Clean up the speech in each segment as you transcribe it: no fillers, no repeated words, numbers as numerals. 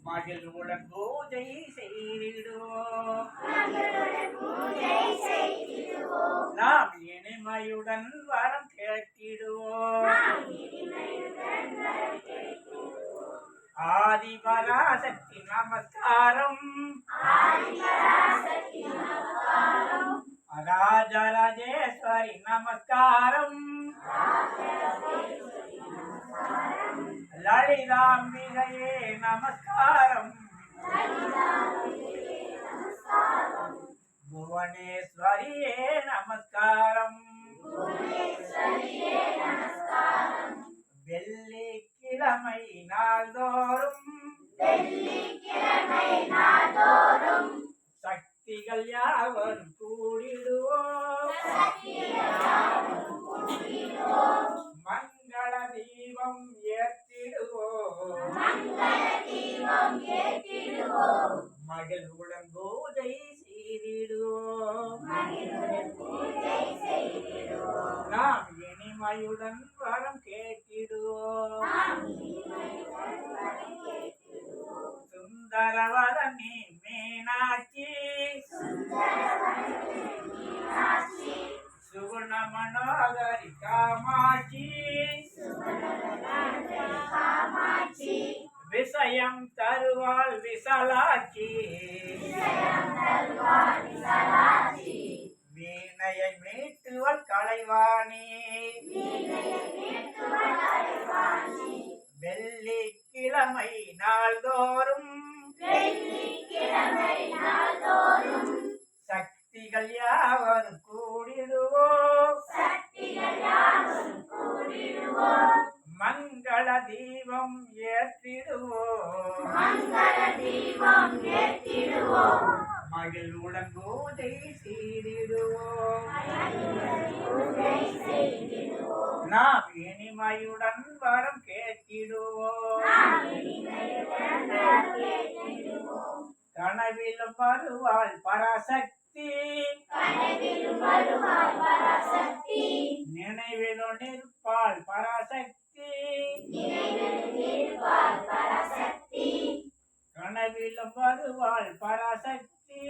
மகிழ்வுடன் பூஜை செய்திடுவோம். நாம் இனிமையுடன் வரம் கேட்டிடுவோம். ஆதிபராசக்தி நமஸ்காரம். ராஜராஜேஸ்வரி நமஸ்காரம். லலிதாம்பிகையே நமஸ்காரம். புவனேஸ்வரியே நமஸ்காரம். வெள்ளிக்கிழமை நாள்தோறும் சக்திகள் யாவரும் கூடிடுவோம். மங்கள தீபம் ஏற்றிடுவோம். மகிழ்வுடன் பூஜை செய்திடுவோம். நாம் இனிமையுடன் வரம் கேட்டிடுவோம். சுந்தரவதனி மீனாட்சி சுகுண மனோகரி காமாட்சி விஷயம் தருவாள் விசாலாட்சி. வீணையை மீட்டுவள் கலைவாணி. வெள்ளிக்கிழமை நாள்தோறும் சக்திகள் யாவரும் கூடிடுவோம். மங்கள தீபம் ஏற்றிடுவோம். மகிழ்வுடன் பூஜை செய்திடுவோம். நாம் இனிமையுடன் வரம் கேட்டிடுவோம். கனவிலும் வருவாள் பராசக்தி. நினைவிலும் நிற்பாள் பராசக்தி. கனவிலும் வருவாள் பராசக்தி.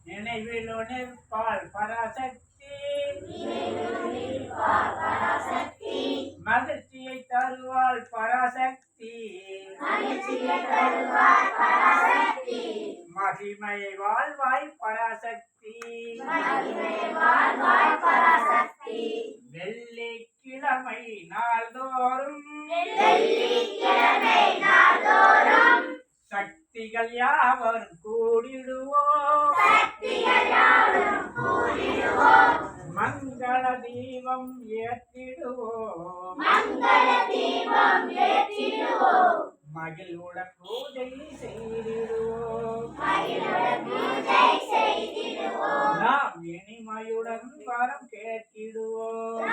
நினைவிலும் நிற்பாள் பராசக்தி. மகிழ்ச்சியை தருவாள் பராசக்தி. மகிமையை வாழ்வாய் பராசக்தி. வெள்ளிக்கிழமை நாள்தோறும் சக்திகள் யாவரும் கூடிடுவோம். மங்கள தீபம் ஏற்றிடுவோம். மகிழ்வுடன் பூஜை செய்திடுவோம். நாம் இனிமையுடன் வரம் கேட்டிடுவோம்.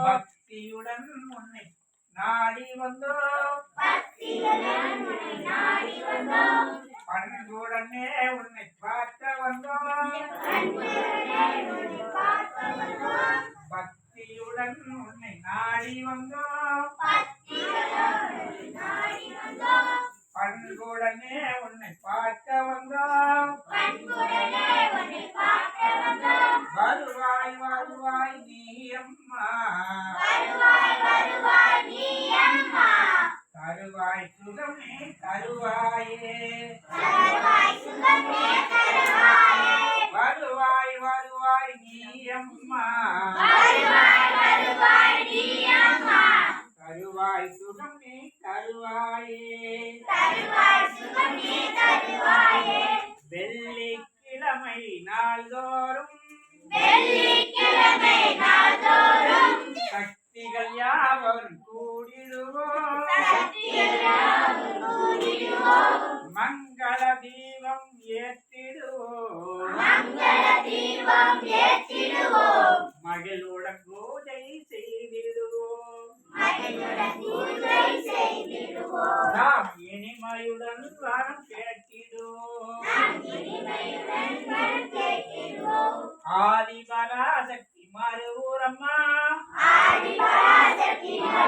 பக்தியுடன் உன்னை நாடி வந்தோம். பண்புடனே உன்னை பார்க்க வந்தோம். பக்தியுடன் உன்னை நாடி வந்தோம். பண்புடனே உன்னை பார்க்க வந்தோம். வருவாய் வருவாய் நீ அம்மா. தருவாய் சுகமே தருவாயே. வருவாய் வருவாய் நீ அம்மா. தருவாய் சுகமே தருவாயே. வெள்ளிக்கிழமை நாள்தோறும் சக்திகள் யாவரும் கூடிடுவோம். மங்கள தீபம் ஏற்றிடுவோம். மகிழ்வுடன் பூஜை செய்திடுவோம்.